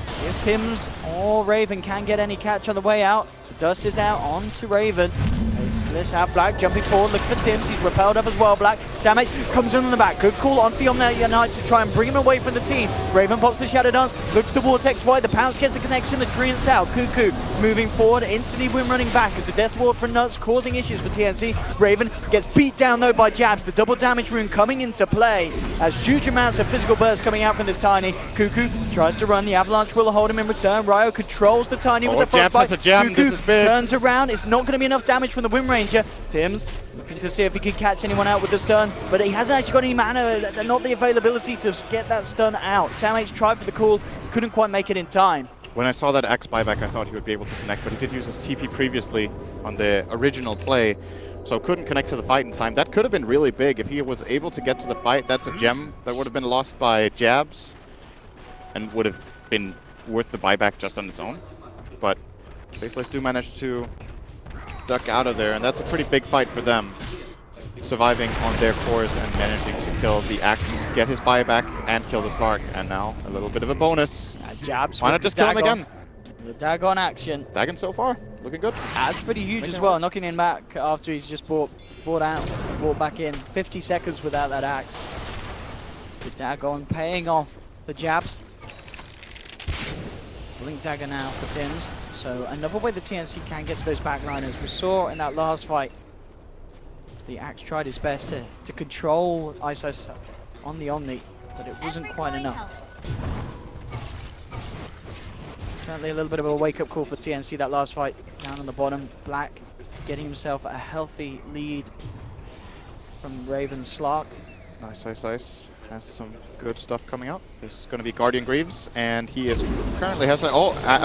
See if Tims or Raven can get any catch on the way out. The dust is out onto Raven. They Faceless out Black, jumping forward, looking for Tims. He's repelled up as well, Black. Samh comes in on the back. Good call onto the Omnight Unite to try and bring him away from the team. Raven pops the Shadow Dance, looks towards XY. The Pounce gets the connection, the Treants out. Cuckoo moving forward, instantly win running back as the Death Ward from Nuts causing issues for TNC. Raven gets beat down though by Jabs. The double damage rune coming into play as huge amounts of physical burst coming out from this Tiny. Cuckoo tries to run, the Avalanche will hold him in return. Ryo controls the Tiny with the Frostbite. Cuckoo this is big. Turns around, it's not going to be enough damage from the Wind Ranger. Tims looking to see if he can catch anyone out with the stun, but he hasn't actually got any mana, not the availability to get that stun out. Samh tried for the call, couldn't quite make it in time. When I saw that Axe buyback, I thought he would be able to connect, but he did use his TP previously on the original play, so couldn't connect to the fight in time. That could have been really big if he was able to get to the fight. That's a gem that would have been lost by Jabs and would have been worth the buyback just on its own. But Faceless do manage to duck out of there, and that's a pretty big fight for them. Surviving on their cores and managing to kill the Axe, get his buyback, and kill the Slark. And now a little bit of a bonus. Jabs. Why not just kill him again? The Dagon action. Dagon so far, looking good. That's pretty huge as well, knocking him back after he's just brought back in. 50 seconds without that axe. The Dagon paying off the Jabs. Blink Dagger now for Tims. So another way the TNC can get to those backliners. We saw in that last fight, the Axe tried his best to control Isis on the Omni, but it wasn't quite enough. Certainly a little bit of a wake-up call for TNC that last fight. Down on the bottom, Black getting himself a healthy lead from Raven's Slark. Nice, Ice has some good stuff coming up. There's going to be Guardian Greaves, and he is currently has a...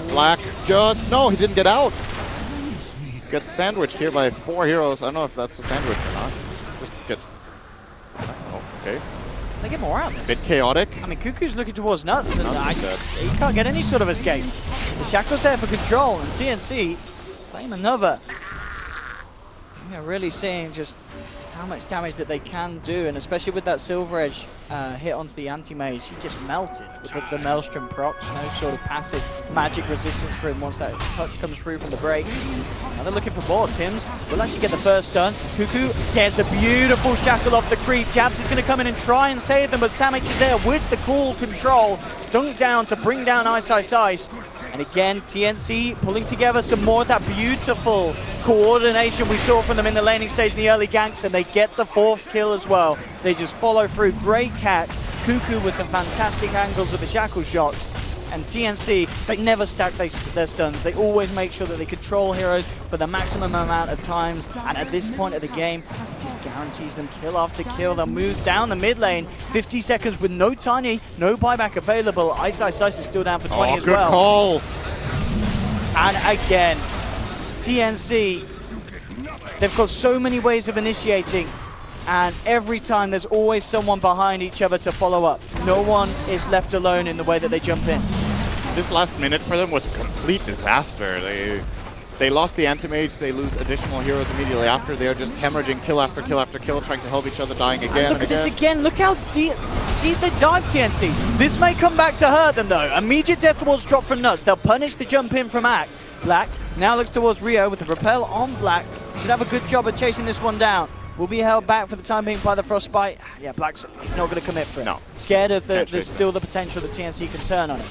Black just... No, he didn't get out! Gets sandwiched here by 4 heroes. I don't know if that's a sandwich or not. Just gets... Oh, okay. They get more out of this. Bit chaotic. I mean, Cuckoo's looking towards Nuts, and he can't get any sort of escape. The Shackle's there for control, and TNC playing another. You're really seeing just how much damage that they can do, and especially with that Silver Edge hit onto the Anti-Mage, he just melted with the Maelstrom procs. No sort of passive magic resistance for him once that touch comes through from the break. Now they're looking for more. Tims will actually get the first stun. Cuckoo gets a beautiful shackle off the creep. Jabs is going to come in and try and save them, but Samh is there with the cool control. Dunk down to bring down Ice. And again, TNC pulling together some more of that beautiful coordination we saw from them in the laning stage in the early ganks, and they get the 4th kill as well. They just follow through. Great catch. Cuckoo with some fantastic angles of the shackle shots. And TNC, they never stack their stuns. They always make sure that they control heroes for the maximum amount of times. And at this point of the game, it just guarantees them kill after kill. They'll move down the mid lane. 50 seconds with no Tiny, no buyback available. Ice is still down for 20 as well. Good call. And again, TNC, they've got so many ways of initiating. And every time there's always someone behind each other to follow up. No one is left alone in the way that they jump in. This last minute for them was a complete disaster. They lost the Anti-Mage, they lose additional heroes immediately after. They are just hemorrhaging kill after kill after kill, trying to help each other, dying again and look at this again. Look how deep they dive, TNC. This may come back to hurt them though. Immediate death towards drop from Nuts. They'll punish the jump in from Act. Black now looks towards Rio with the repel on Black. Should have a good job of chasing this one down. Will be held back for the time being by the Frostbite. Yeah, Black's not going to commit for it. No. Scared of there's still the potential that TNC can turn on it.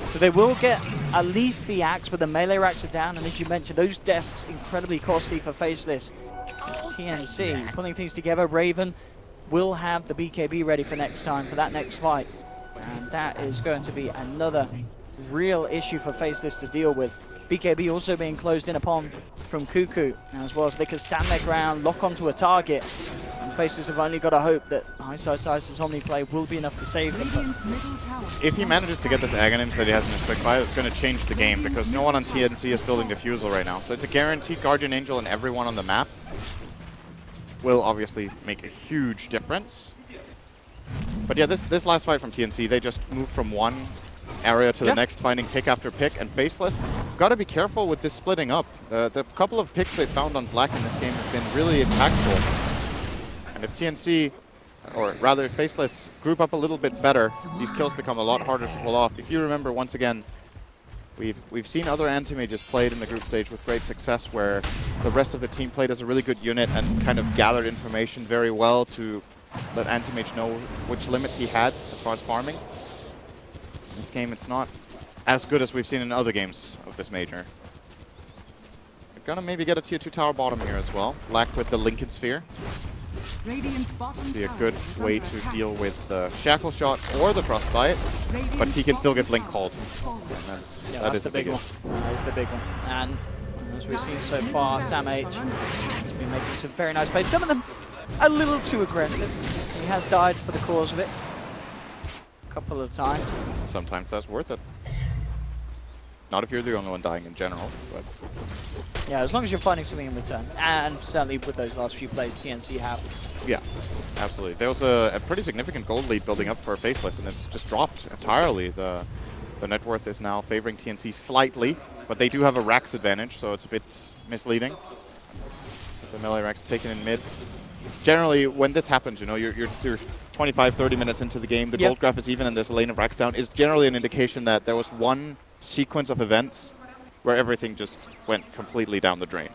So they will get at least the axe, but the melee racks are down. And as you mentioned, those deaths incredibly costly for Faceless. TNC pulling things together. Raven will have the BKB ready for next time, for that next fight. And that is going to be another real issue for Faceless to deal with. BKB also being closed in upon from Cuckoo as well, so they can stand their ground, lock onto a target. And Faceless have only got to hope that Ice's Omni play will be enough to save them. If he manages to get this Aghanims that he has in his quick buy, it's going to change the game because no one on TNC is building Diffusal right now. So it's a guaranteed Guardian Angel and everyone on the map will obviously make a huge difference. But yeah, this last fight from TNC, they just moved from one area to the next, finding pick after pick, and Faceless got to be careful with this splitting up. The couple of picks they found on Black in this game have been really impactful. And if TNC, or rather Faceless, group up a little bit better, these kills become a lot harder to pull off. If you remember, once again, We've seen other anti-mages played in the group stage with great success, where the rest of the team played as a really good unit and kind of gathered information very well to let anti-mage know which limits he had as far as farming. In this game, it's not as good as we've seen in other games of this major. We're gonna maybe get a tier 2 tower bottom here as well. Black with the Lincoln Sphere. Radiant's bottom Be a tower good is way under to attack. deal with the Shackle Shot or the Frostbite, but he can still get Blink called. And That's the big one. That is the big one. And as we've seen so far, Sam H has been making some very nice plays. Some of them a little too aggressive. He has died for the cause of it a couple of times. Sometimes that's worth it. Not if you're the only one dying in general, but Yeah, as long as you're finding something in return. And certainly with those last few plays TNC have. yeah, absolutely. There was a pretty significant gold lead building up for Faceless, and it's just dropped entirely. The net worth is now favoring TNC slightly, but they do have a Rax advantage, so it's a bit misleading. The melee Rax taken in mid. Generally, when this happens, you know, you're 25, 30 minutes into the game, the gold graph is even, and there's a lane of Rax down. It's generally an indication that there was one sequence of events where everything just went completely down the drain.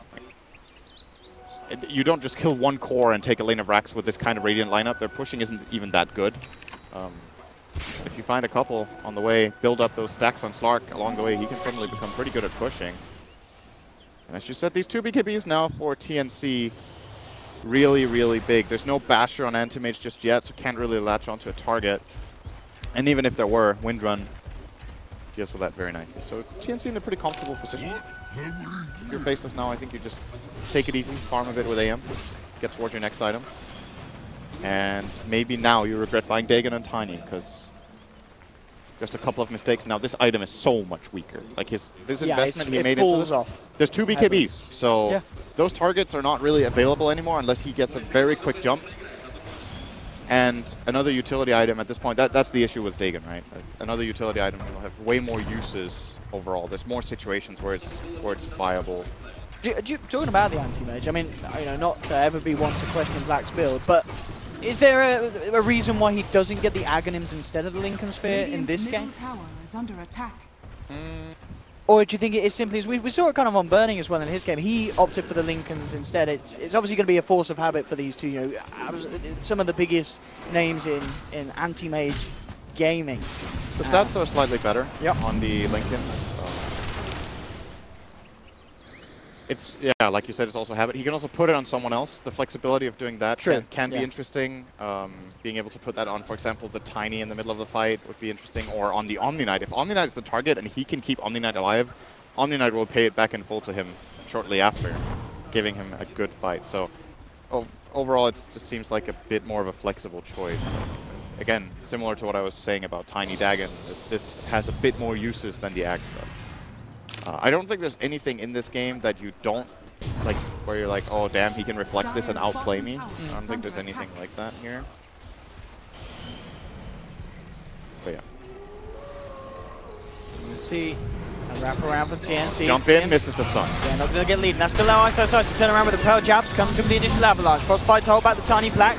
You don't just kill one core and take a lane of Rax with this kind of Radiant lineup. Their pushing isn't even that good. If you find a couple on the way, build up those stacks on Slark along the way, he can suddenly become pretty good at pushing. And as you said, these 2 BKBs now for TNC, really, really big. There's no Basher on Anti-Mage just yet, so can't really latch onto a target. And even if there were, Windrun deals with that very nicely. So TNC in a pretty comfortable position. If you're Faceless now, I think you just take it easy, farm a bit with AM, get towards your next item. And maybe now you regret buying Dagon and Tiny, because just a couple of mistakes. Now this item is so much weaker. Like this investment he made into this, there's 2 BKBs, so those targets are not really available anymore unless he gets a very quick jump. And another utility item at this point, that's the issue with Dagon, right? Another utility item will have way more uses overall. There's more situations where it's viable. Talking about the anti-mage, I mean, you know, not to ever be one to question Black's build, but is there a reason why he doesn't get the Aghanims instead of the Lincoln Sphere in this game? Tower is under attack. Or do you think it is simply, as we saw it kind of on Burning as well in his game, he opted for the Lincolns instead. It's obviously going to be a force of habit for these two, you know, some of the biggest names in anti-mage gaming. The stats are slightly better on the Lincolns. It's, yeah, like you said, it's also habit. He can also put it on someone else. The flexibility of doing that can be interesting. Being able to put that on, for example, the Tiny in the middle of the fight would be interesting, or on the Omni Knight. If Omni Knight is the target and he can keep Omni Knight alive, Omni Knight will pay it back in full to him shortly after, giving him a good fight. So overall, it just seems like a bit more of a flexible choice. Again, similar to what I was saying about Tiny Dagon, this has a bit more uses than the Ag stuff. I don't think there's anything in this game that you don't, like, where you're like, oh damn, he can reflect this and outplay me. I don't think there's anything like that here. But yeah. You see a wrap around from TNC. Jump in, misses the stun. Yeah, not going to get lead. That's going to allow ISO to turn around with the Pearl Jabs. Comes in with the initial avalanche. Frostbite to hold back the Tiny Black.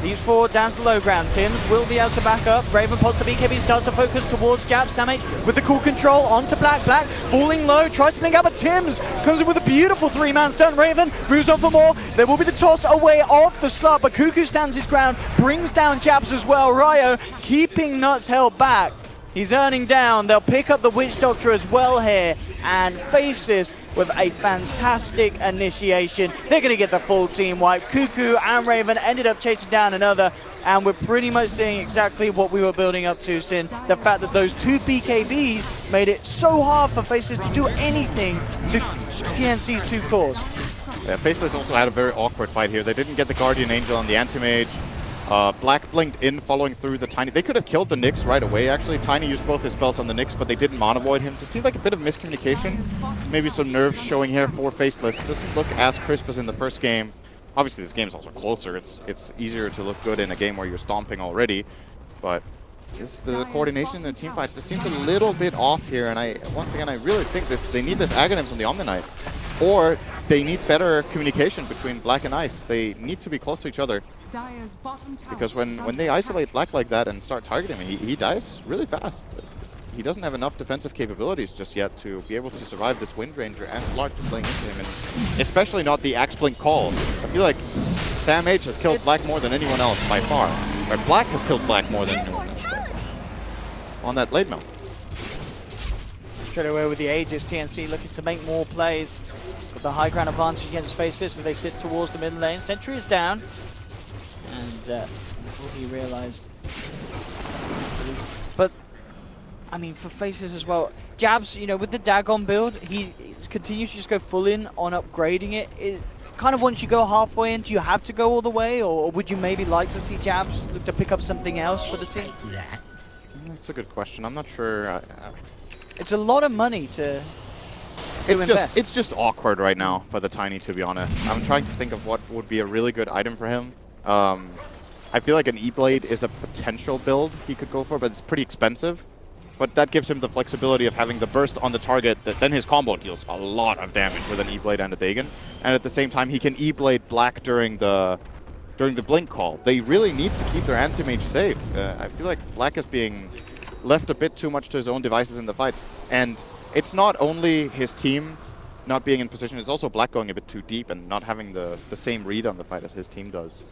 Leaves forward down to the low ground. Tims will be able to back up. Raven pots the BKB, starts to focus towards Jab. Samh with the cool control onto Black. Black falling low, tries to blink out, but Tims comes in with a beautiful 3-man stun. Raven moves on for more. There will be the toss away off the slot, but Cuckoo stands his ground, brings down Jabs as well. Ryo keeping Nuts held back. He's earning down. They'll pick up the Witch Doctor as well here, and Faceless with a fantastic initiation. They're going to get the full team wipe. Cuckoo and Raven ended up chasing down another, and we're pretty much seeing exactly what we were building up to, Sin. The fact that those 2 BKBs made it so hard for Faceless to do anything to TNC's 2 cores. Yeah, Faceless also had a very awkward fight here. They didn't get the Guardian Angel on the Anti-Mage. Black blinked in, following through the Tiny. They could have killed the Nyx right away, actually. Tiny used both his spells on the Nyx, but they didn't Mana Void him. Just seemed like a bit of miscommunication. Maybe some nerves showing here for Faceless. Doesn't look as crisp as in the first game. Obviously, this game is also closer. It's easier to look good in a game where you're stomping already. But the coordination in the team fights just seems a little bit off here. And once again, I really think they need this Aghanims on the Omni Knight. Or they need better communication between Black and Ice. They need to be close to each other. Because when they isolate Black like that and start targeting him, he dies really fast. he doesn't have enough defensive capabilities just yet to be able to survive this Wind Ranger and Slark just laying into him, and especially not the Axe Blink call. I feel like Sam H has killed Black more than anyone else by far. Or Black has killed Black more than anyone else on that blade mount. Straight away with the Aegis, TNC looking to make more plays. Got the high ground advantage against Faceless as they sit towards the mid lane. Sentry is down. And he realized. But, I mean, for Faceless as well, Jabs, you know, with the Dagon build, he continues to just go full in on upgrading it. Kind of once you go halfway in, do you have to go all the way? Or would you maybe like to see Jabs look to pick up something else for the team? That's a good question. I'm not sure. It's a lot of money to invest. It's just awkward right now for the Tiny, to be honest. I'm trying to think of what would be a really good item for him. I feel like an E-Blade is a potential build he could go for, but it's pretty expensive. But that gives him the flexibility of having the burst on the target, that then his combo deals a lot of damage with an E-Blade and a Dagon. And at the same time, he can E-Blade Black during the blink call. They really need to keep their anti-mage safe. I feel like Black is being left a bit too much to his own devices in the fights. And it's not only his team not being in position, it's also Black going a bit too deep and not having the same read on the fight as his team does.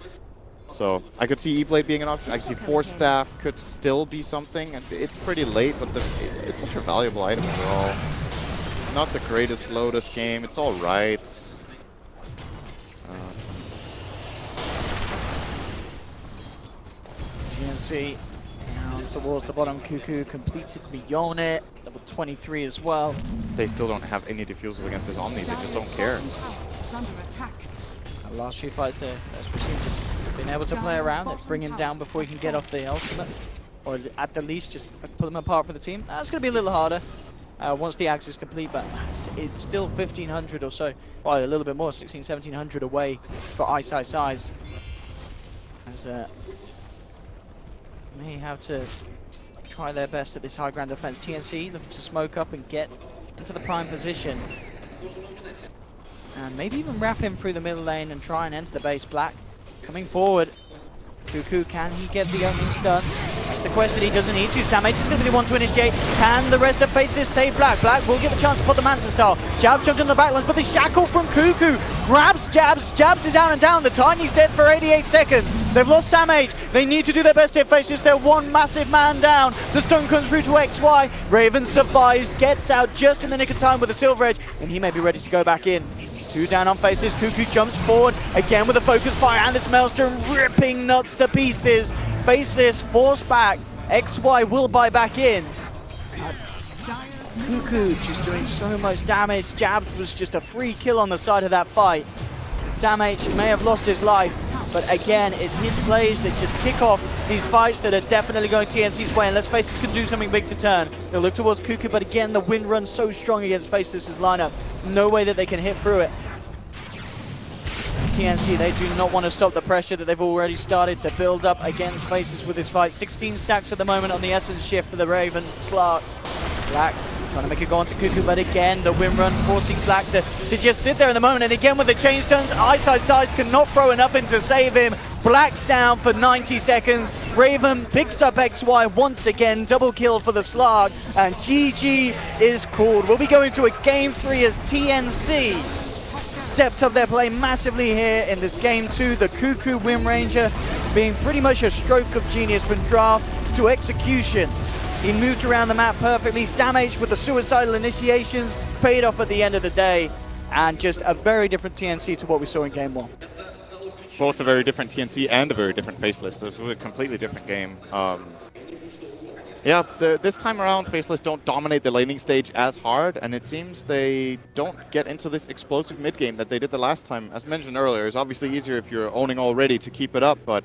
So I could see E-Blade being an option. I could see Force Staff could still be something. And it's pretty late, but it's such a valuable item overall. Not the greatest Lotus game. It's all right. TNC down towards the bottom. Cuckoo completed beyond it. Level 23 as well. They still don't have any diffusers against this Omni. They just don't care. Last few fights there, as we've seen, just been able to play around it, bring him down before he can get off the ultimate. Or at the least, just pull him apart for the team. That's going to be a little harder once the axe is complete, but it's still 1,500 or so. Well, a little bit more, 1,600, 1,700 away for Ice Ice Eyes. As may have to try their best at this high ground defense. TNC looking to smoke up and get into the prime position. And maybe even wrap him through the middle lane and try and enter the base. Black coming forward. Cuckoo, can he get the opening stun? That's the question. He doesn't need to. Sam H is going to be the one to initiate. Can the rest of Faceless save Black? Black will give a chance to put the Manta Star. Jab jumped in the backlines, but the shackle from Cuckoo grabs Jabs. Jabs is down and down. The Tiny's dead for 88 seconds. They've lost Sam H. They need to do their best to Faceless. They're one massive man down. The stun comes through to XY. Raven survives, gets out just in the nick of time with a Silver Edge, and he may be ready to go back in. Two down on Faceless. Cuckoo jumps forward again with a focus fire, and this Maelstrom ripping nuts to pieces. Faceless forced back. XY will buy back in. Cuckoo just doing so much damage. Jabs was just a free kill on the side of that fight. Sam H may have lost his life, but again, it's his plays that just kick off these fights that are definitely going TNC's way, unless Faceless can do something big to turn. They'll look towards Cuckoo, but again, the wind runs so strong against Faceless's lineup. No way that they can hit through it. TNC, they do not want to stop the pressure that they've already started to build up against Faceless with this fight. 16 stacks at the moment on the Essence shift for the Raven. Slark. Black trying to make it go on to Cuckoo, but again, the wind run forcing Black to just sit there in the moment. And again, with the change turns, Ice Ice Eyes cannot throw enough in to save him. Black's down for 90 seconds. Raven picks up XY once again. Double kill for the Slark. And GG is called. We'll be going to a game 3 as TNC stepped up their play massively here in this game 2. The Cuckoo Wind Ranger being pretty much a stroke of genius from draft to execution. He moved around the map perfectly. Sam H with the suicidal initiations paid off at the end of the day. And just a very different TNC to what we saw in game 1. Both a very different TNC and a very different Faceless. This was a completely different game. Yeah, this time around, Faceless don't dominate the laning stage as hard, and it seems they don't get into this explosive mid game that they did the last time. As mentioned earlier, it's obviously easier if you're owning already to keep it up, but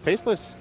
Faceless